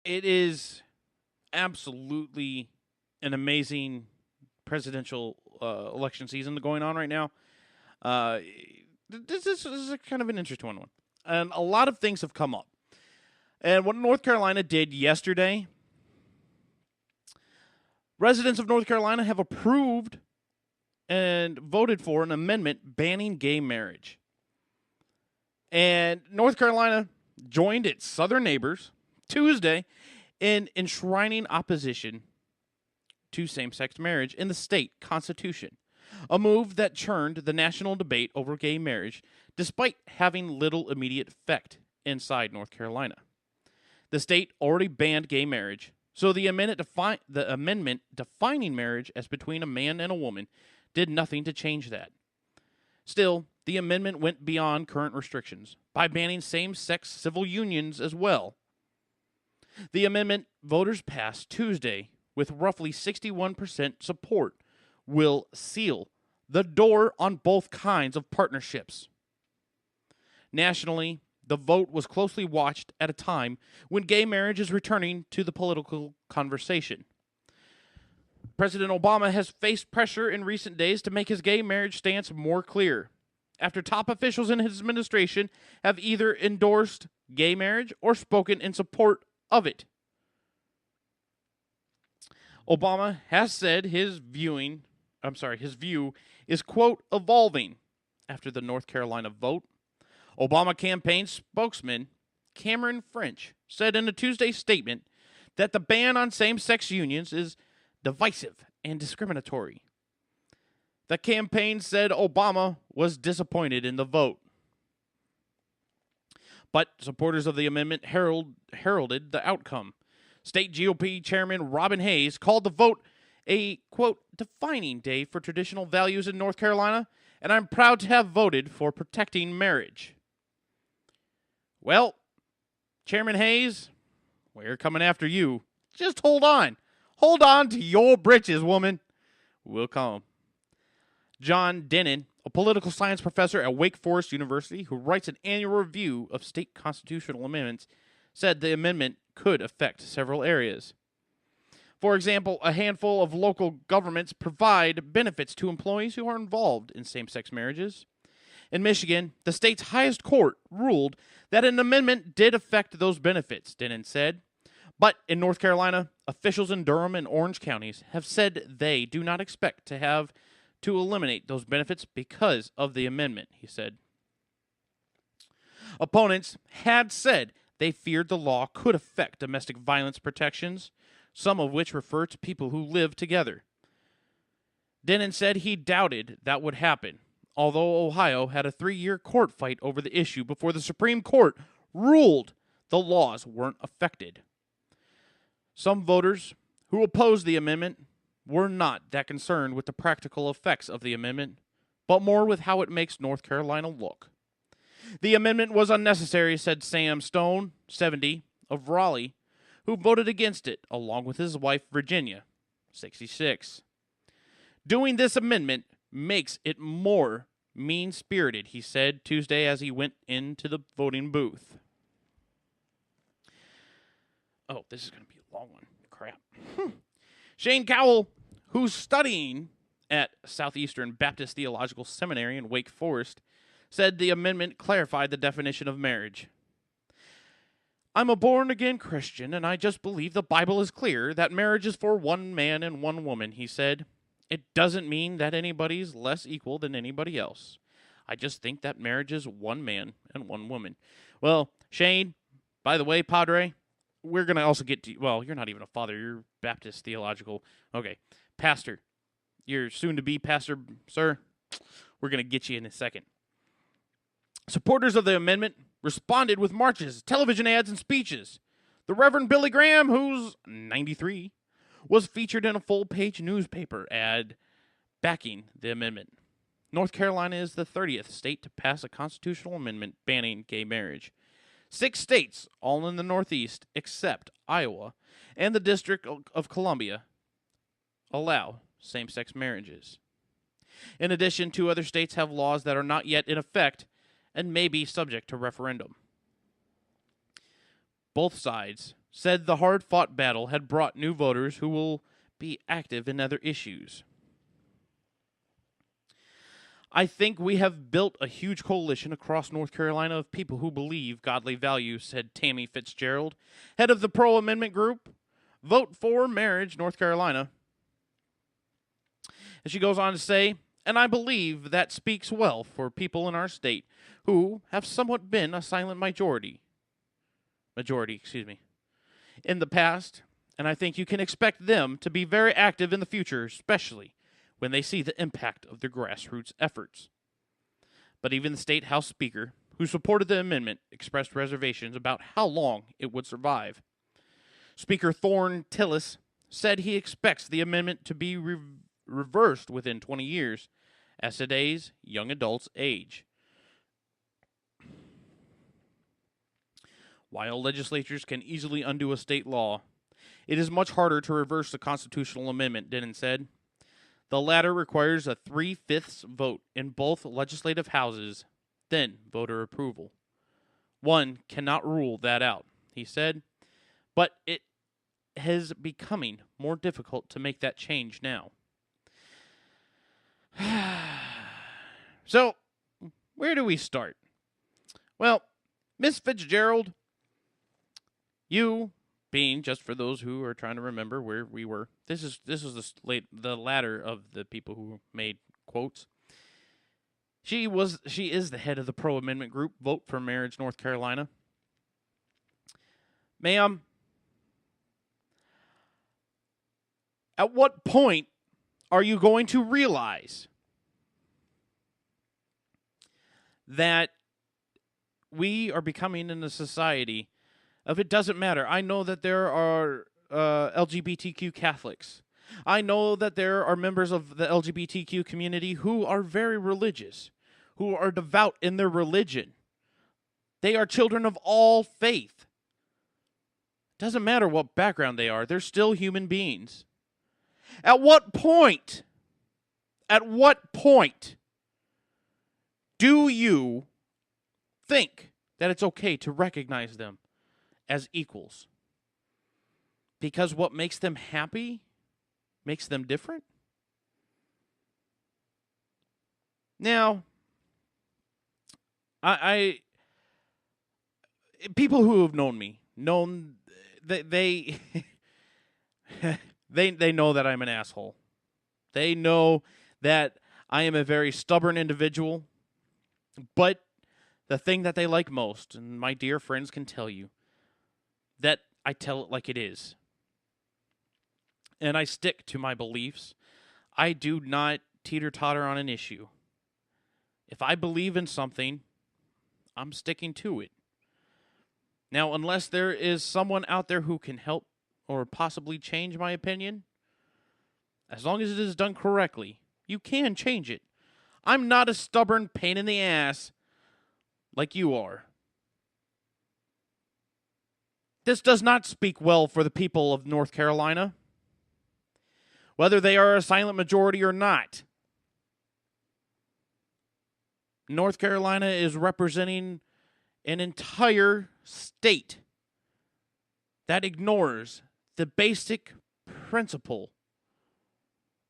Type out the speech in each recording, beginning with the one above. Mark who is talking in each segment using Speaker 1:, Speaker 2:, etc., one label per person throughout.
Speaker 1: It is absolutely an amazing presidential election season going on right now. Uh, this is a kind of an interesting one. And a lot of things have come up. And what North Carolina did yesterday, residents of North Carolina have approved and voted for an amendment banning gay marriage. And North Carolina joined its southern neighbors Tuesday in enshrining opposition to same-sex marriage in the state constitution, a move that churned the national debate over gay marriage despite having little immediate effect inside North Carolina. The state already banned gay marriage, so the amendment defining marriage as between a man and a woman did nothing to change that. Still, the amendment went beyond current restrictions by banning same-sex civil unions as well. The amendment voters passed Tuesday with roughly 61% support will seal the door on both kinds of partnerships. Nationally, the vote was closely watched at a time when gay marriage is returning to the political conversation. President Obama has faced pressure in recent days to make his gay marriage stance more clear, after top officials in his administration have either endorsed gay marriage or spoken in support of it. Obama has said his view is, quote, evolving after the North Carolina vote. Obama campaign spokesman Cameron French said in a Tuesday statement that the ban on same-sex unions is divisive and discriminatory. The campaign said Obama was disappointed in the vote. But supporters of the amendment heralded the outcome. State GOP Chairman Robin Hayes called the vote a, quote, defining day for traditional values in North Carolina, and I'm proud to have voted for protecting marriage. Well, Chairman Hayes, we're coming after you. Just hold on. Hold on to your britches, woman. We'll come. John Denon, a political science professor at Wake Forest University who writes an annual review of state constitutional amendments, said the amendment could affect several areas. For example, a handful of local governments provide benefits to employees who are involved in same-sex marriages. In Michigan, the state's highest court ruled that an amendment did affect those benefits, Denon said. But in North Carolina, officials in Durham and Orange counties have said they do not expect to have to eliminate those benefits because of the amendment, he said. Opponents had said they feared the law could affect domestic violence protections, some of which refer to people who live together. Denon said he doubted that would happen, although Ohio had a 3-year court fight over the issue before the Supreme Court ruled the laws weren't affected. Some voters who opposed the amendment were not that concerned with the practical effects of the amendment, but more with how it makes North Carolina look. The amendment was unnecessary, said Sam Stone, 70, of Raleigh, who voted against it, along with his wife, Virginia, 66. Doing this amendment makes it more mean-spirited, he said Tuesday as he went into the voting booth. Oh, this is going to be a long one. Crap. Shane Cowell, who's studying at Southeastern Baptist Theological Seminary in Wake Forest, said the amendment clarified the definition of marriage. I'm a born-again Christian, and I just believe the Bible is clear that marriage is for one man and one woman, he said. It doesn't mean that anybody's less equal than anybody else. I just think that marriage is one man and one woman. Well, Shane, by the way, Padre, we're going to also get to, well, you're not even a father. You're Baptist theological. Okay, pastor. You're soon-to-be pastor, sir. We're going to get you in a second. Supporters of the amendment responded with marches, television ads, and speeches. The Reverend Billy Graham, who's 93, was featured in a full-page newspaper ad backing the amendment. North Carolina is the 30th state to pass a constitutional amendment banning gay marriage. 6 states, all in the Northeast, except Iowa and the District of Columbia, allow same-sex marriages. In addition, 2 other states have laws that are not yet in effect and may be subject to referendum. Both sides said the hard-fought battle had brought new voters who will be active in other issues. I think we have built a huge coalition across North Carolina of people who believe godly values, said Tammy Fitzgerald, head of the pro-amendment group, Vote for Marriage North Carolina. And she goes on to say, and I believe that speaks well for people in our state who have somewhat been a silent majority, in the past, and I think you can expect them to be very active in the future, especially when they see the impact of their grassroots efforts. But even the State House Speaker, who supported the amendment, expressed reservations about how long it would survive. Speaker Thorne Tillis said he expects the amendment to be reversed within 20 years, as today's young adults age. While legislatures can easily undo a state law, it is much harder to reverse the constitutional amendment, Denon said. The latter requires a 3/5 vote in both legislative houses, then voter approval. One cannot rule that out, he said, but it is becoming more difficult to make that change now. So, where do we start? Well, Miss Fitzgerald, you being, just for those who are trying to remember where we were, this is the latter of the people who made quotes. She is the head of the pro-amendment group, Vote for Marriage North Carolina. Ma'am, at what point are you going to realize that we are becoming in a society of it doesn't matter? I know that there are LGBTQ Catholics. I know that there are members of the LGBTQ community who are very religious, who are devout in their religion. They are children of all faith. Doesn't matter what background they are, they're still human beings. At what point do you think that it's okay to recognize them as equals? Because what makes them happy makes them different? Now, I people who have known me, they they know that I'm an asshole. They know that I am a very stubborn individual. But the thing that they like most, and my dear friends can tell you, that I tell it like it is. And I stick to my beliefs. I do not teeter-totter on an issue. If I believe in something, I'm sticking to it. Now, unless there is someone out there who can help or possibly change my opinion, as long as it is done correctly, you can change it. I'm not a stubborn pain in the ass like you are. This does not speak well for the people of North Carolina, whether they are a silent majority or not. North Carolina is representing an entire state that ignores the basic principle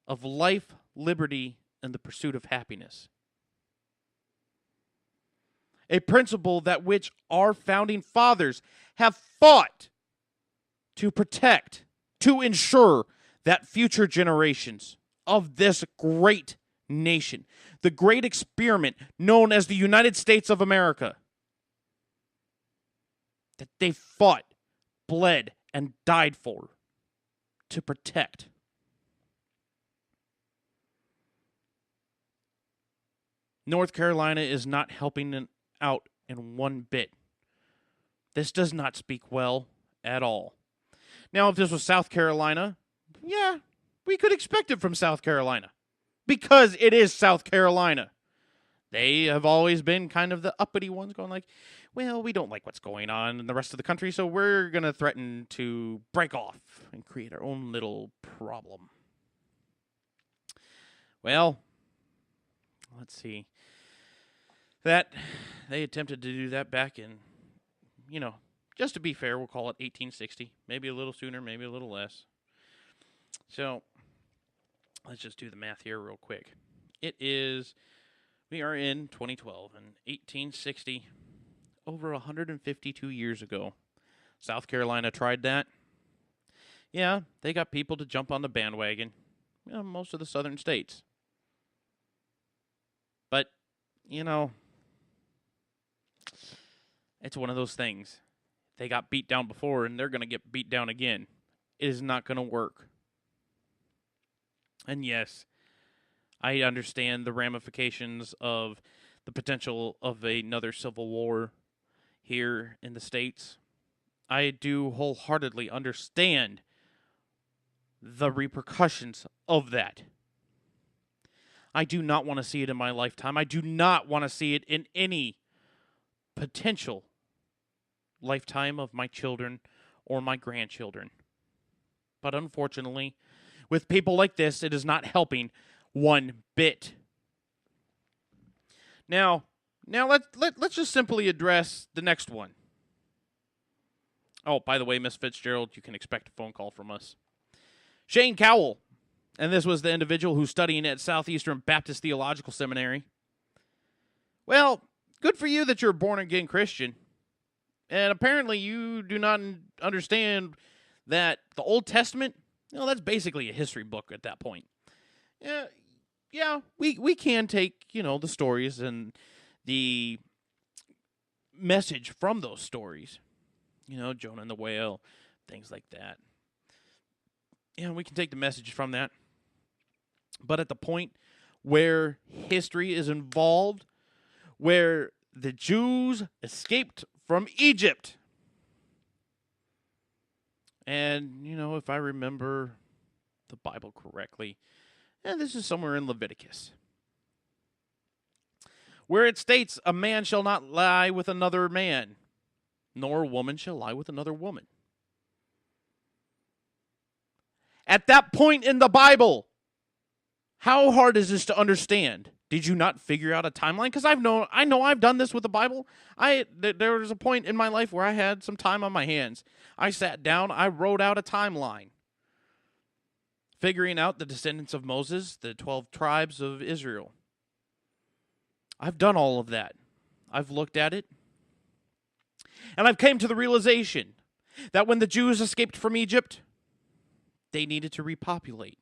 Speaker 1: of life, liberty, and the pursuit of happiness. A principle that which our founding fathers have fought to protect, to ensure that future generations of this great nation, the great experiment known as the United States of America, that they fought, bled, and died for, to protect. North Carolina is not helping out in one bit. This does not speak well at all. Now, if this was South Carolina, yeah, we could expect it from South Carolina, because it is South Carolina. They have always been kind of the uppity ones, going like, well, we don't like what's going on in the rest of the country, so we're going to threaten to break off and create our own little problem. Well, let's see. That they attempted to do that back in, Just to be fair, we'll call it 1860. Maybe a little sooner, maybe a little less. So, let's just do the math here real quick. We are in 2012, and 1860, over 152 years ago. South Carolina tried that. Yeah, they got people to jump on the bandwagon. Most of the southern states. But, it's one of those things. They got beat down before, and they're going to get beat down again. It is not going to work. And yes, I understand the ramifications of the potential of another civil war here in the States. I do wholeheartedly understand the repercussions of that. I do not want to see it in my lifetime. I do not want to see it in any potential lifetime of my children or my grandchildren. But unfortunately, with people like this, it is not helping one bit. Now let's just simply address the next one. Oh, by the way, Miss Fitzgerald, you can expect a phone call from us. Shane Cowell, and this was the individual who's studying at Southeastern Baptist Theological Seminary. Well, good for you that you're a born-again Christian. And apparently you do not understand that the Old Testament, that's basically a history book at that point. Yeah, we can take, the stories and the message from those stories. Jonah and the whale, things like that. We can take the message from that. But at the point where history is involved, where the Jews escaped from Egypt, and, if I remember the Bible correctly, and this is somewhere in Leviticus, where it states, a man shall not lie with another man, nor a woman shall lie with another woman. At that point in the Bible, how hard is this to understand? Did you not figure out a timeline? Because I know I've done this with the Bible. There was a point in my life where I had some time on my hands. I sat down, I wrote out a timeline, figuring out the descendants of Moses, the 12 tribes of Israel. I've done all of that. I've looked at it, and I've came to the realization that when the Jews escaped from Egypt, they needed to repopulate.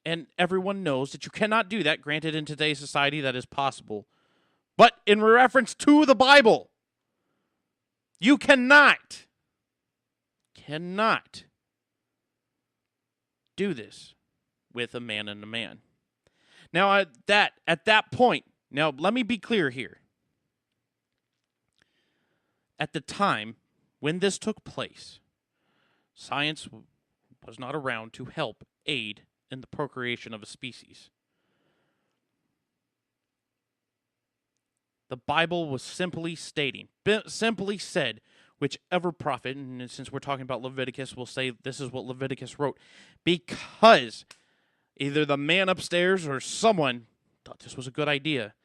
Speaker 1: And everyone knows that you cannot do that. Granted, in today's society, that is possible. But in reference to the Bible, you cannot do this with a man and a man. Now, at that point, now let me be clear here. At the time when this took place, science was not around to help aid in the procreation of a species. The Bible was simply said, whichever prophet, and since we're talking about Leviticus, we'll say this is what Leviticus wrote, because either the man upstairs or someone thought this was a good idea.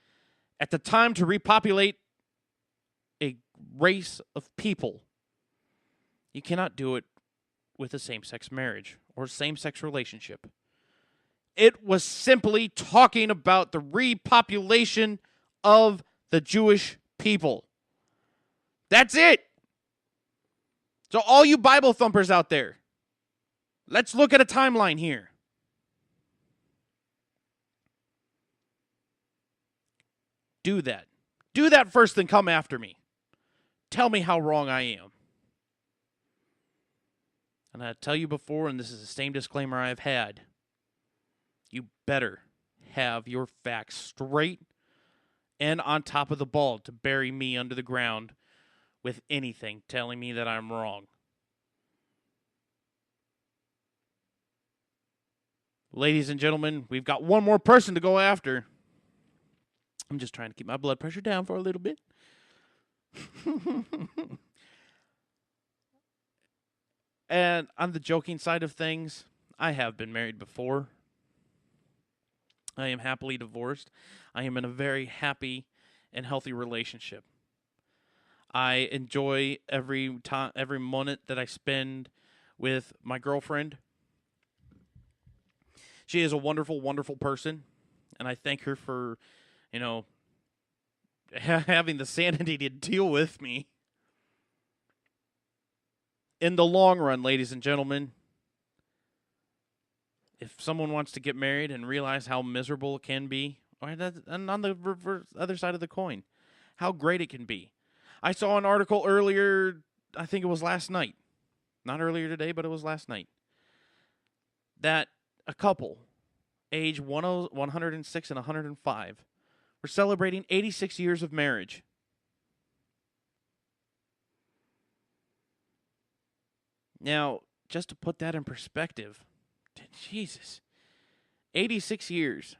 Speaker 1: At the time to repopulate a race of people, you cannot do it with a same-sex marriage or same-sex relationship. It was simply talking about the repopulation of the Jewish people. That's it. So all you Bible thumpers out there, let's look at a timeline here. Do that. Do that first, then come after me. Tell me how wrong I am. And I tell you before, and this is the same disclaimer I've had, you better have your facts straight and on top of the ball to bury me under the ground with anything telling me that I'm wrong. Ladies and gentlemen, we've got one more person to go after. I'm just trying to keep my blood pressure down for a little bit. And on the joking side of things, I have been married before. I am happily divorced. I am in a very happy and healthy relationship. I enjoy every moment that I spend with my girlfriend. She is a wonderful, wonderful person, and I thank her for, you know, having the sanity to deal with me. In the long run, ladies and gentlemen, if someone wants to get married and realize how miserable it can be, and on the other side of the coin, how great it can be. I saw an article earlier, I think it was last night. Not earlier today, but it was last night. That a couple, age 106 and 105, were celebrating 86 years of marriage. Now, just to put that in perspective, Jesus, 86 years.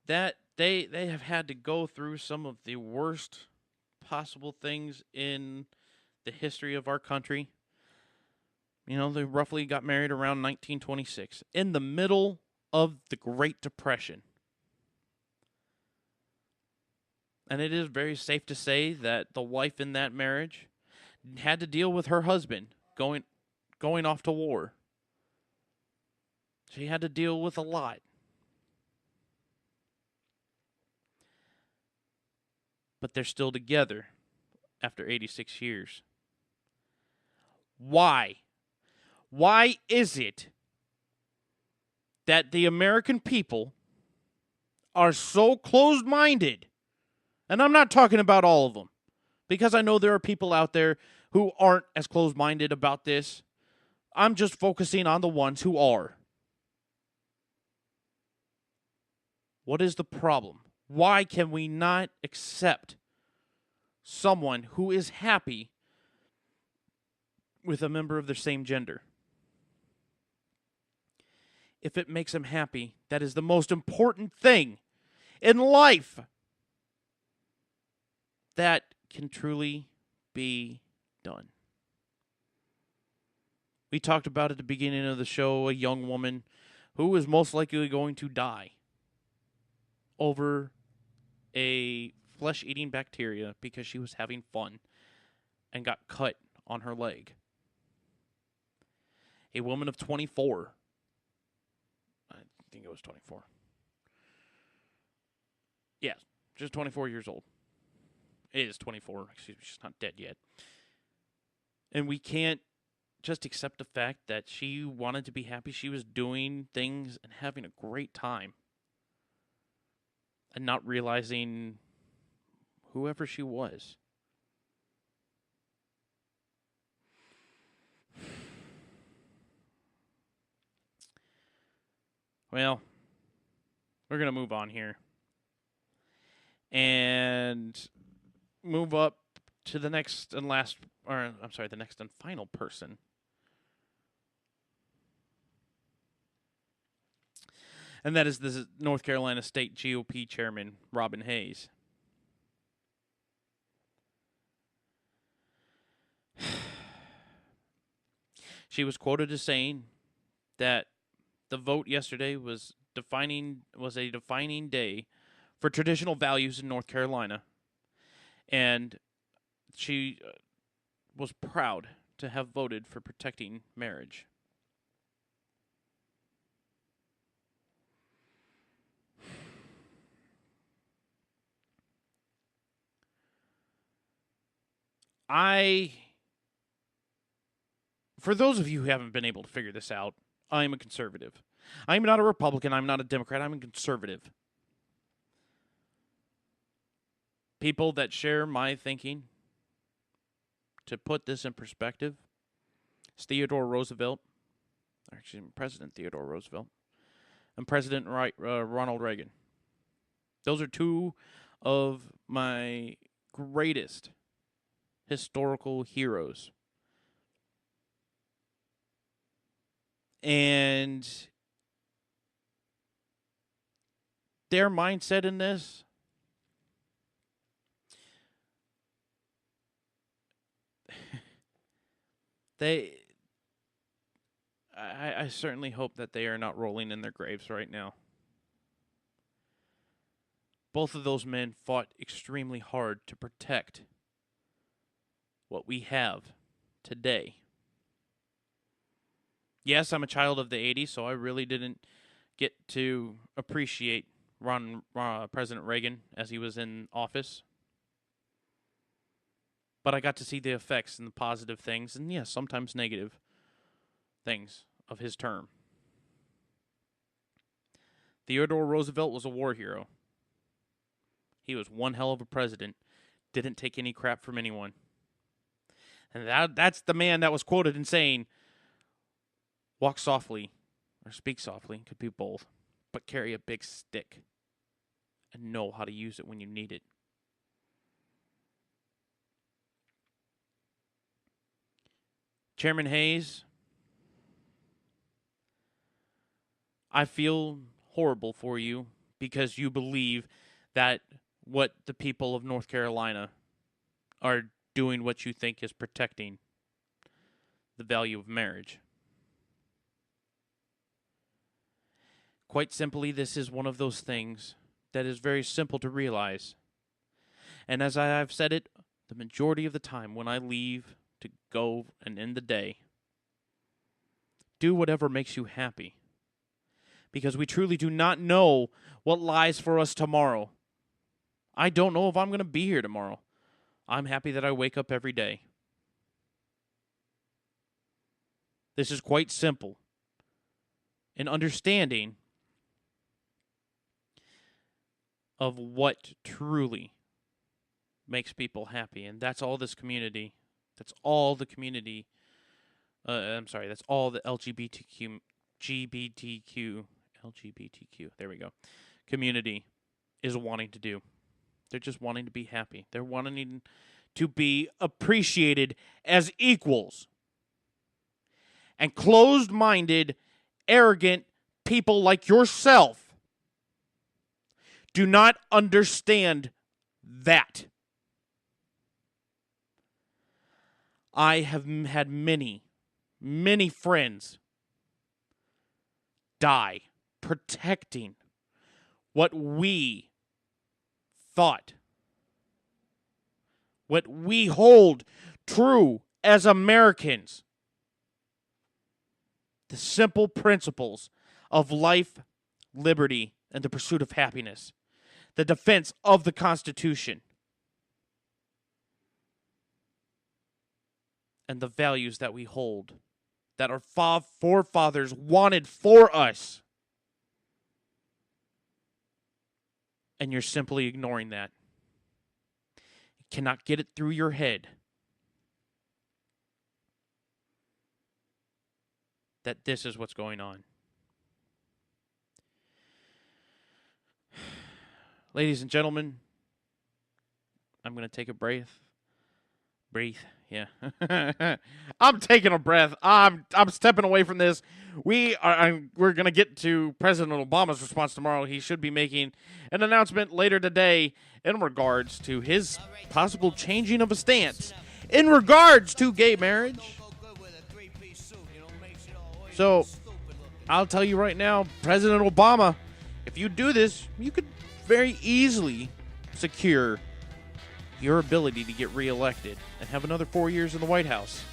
Speaker 1: That they have had to go through some of the worst possible things in the history of our country. You know, they roughly got married around 1926, in the middle of the Great Depression. And it is very safe to say that the wife in that marriage had to deal with her husband going off to war. She had to deal with a lot. But they're still together after 86 years. Why? Why is it that the American people are so closed-minded? And I'm not talking about all of them, because I know there are people out there who aren't as closed-minded about this. I'm just focusing on the ones who are. What is the problem? Why can we not accept someone who is happy with a member of their same gender? If it makes them happy, that is the most important thing in life that can truly be done. We talked about at the beginning of the show a young woman who is most likely going to die over a flesh-eating bacteria because she was having fun and got cut on her leg. A woman of 24. I think it was 24. Yes, just 24 years old. It is 24. Excuse me, she's not dead yet. And we can't just accept the fact that she wanted to be happy. She was doing things and having a great time. And not realizing whoever she was. Well, we're going to move on here. And move up to the next and the next and final person. And that is the North Carolina State GOP Chairman, Robin Hayes. She was quoted as saying that the vote yesterday was a defining day for traditional values in North Carolina. And she was proud to have voted for protecting marriage. For those of you who haven't been able to figure this out, I am a conservative. I'm not a Republican. I'm not a Democrat. I'm a conservative. People that share my thinking, to put this in perspective, is President Theodore Roosevelt, and President Ronald Reagan. Those are two of my greatest historical heroes. And their mindset in this, I certainly hope that they are not rolling in their graves right now. Both of those men fought extremely hard to protect what we have today. Yes, I'm a child of the 80s, so I really didn't get to appreciate President Reagan as he was in office. But I got to see the effects and the positive things, and yes, sometimes negative things of his term. Theodore Roosevelt was a war hero. He was one hell of a president. Didn't take any crap from anyone. And that's the man that was quoted in saying, walk softly, or speak softly, could be both, but carry a big stick and know how to use it when you need it. Chairman Hayes, I feel horrible for you because you believe that what the people of North Carolina are doing what you think is protecting the value of marriage. Quite simply, this is one of those things that is very simple to realize. And as I have said it, the majority of the time when I leave to go and end the day, do whatever makes you happy. Because we truly do not know what lies for us tomorrow. I don't know if I'm going to be here tomorrow. I'm happy that I wake up every day. This is quite simple. An understanding of what truly makes people happy. And that's all this community, that's all the community, that's all the LGBTQ, there we go, community is wanting to do. They're just wanting to be happy. They're wanting to be appreciated as equals. And closed-minded, arrogant people like yourself do not understand that. I have had many, many friends die protecting what we thought, what we hold true as Americans. The simple principles of life, liberty, and the pursuit of happiness. The defense of the Constitution. And the values that we hold, that our forefathers wanted for us. And you're simply ignoring that. You cannot get it through your head that this is what's going on. Ladies and gentlemen, I'm going to take a breath. Breathe, yeah. I'm taking a breath. I'm stepping away from this. We're going to get to President Obama's response tomorrow. He should be making an announcement later today in regards to his possible changing of a stance in regards to gay marriage. So, I'll tell you right now, President Obama, if you do this, you could very easily secure your ability to get reelected and have another 4 years in the White House.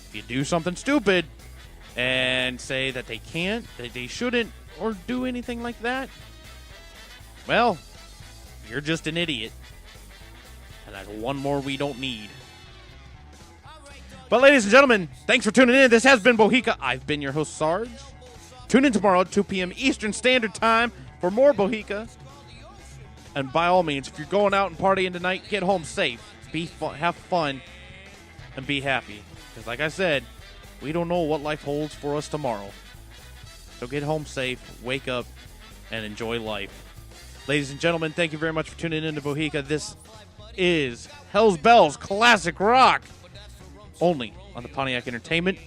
Speaker 1: If you do something stupid and say that they can't, that they shouldn't, or do anything like that, well, you're just an idiot. And that's one more we don't need. But ladies and gentlemen, thanks for tuning in. This has been BOHICA. I've been your host, Sarge. Tune in tomorrow at 2 p.m. Eastern Standard Time for more BOHICA. And by all means, if you're going out and partying tonight, get home safe. Have fun, and be happy. Because like I said, we don't know what life holds for us tomorrow. So get home safe, wake up, and enjoy life. Ladies and gentlemen, thank you very much for tuning in to BOHICA. This is Hell's Bells Classic Rock. Only on the Pontiac Entertainment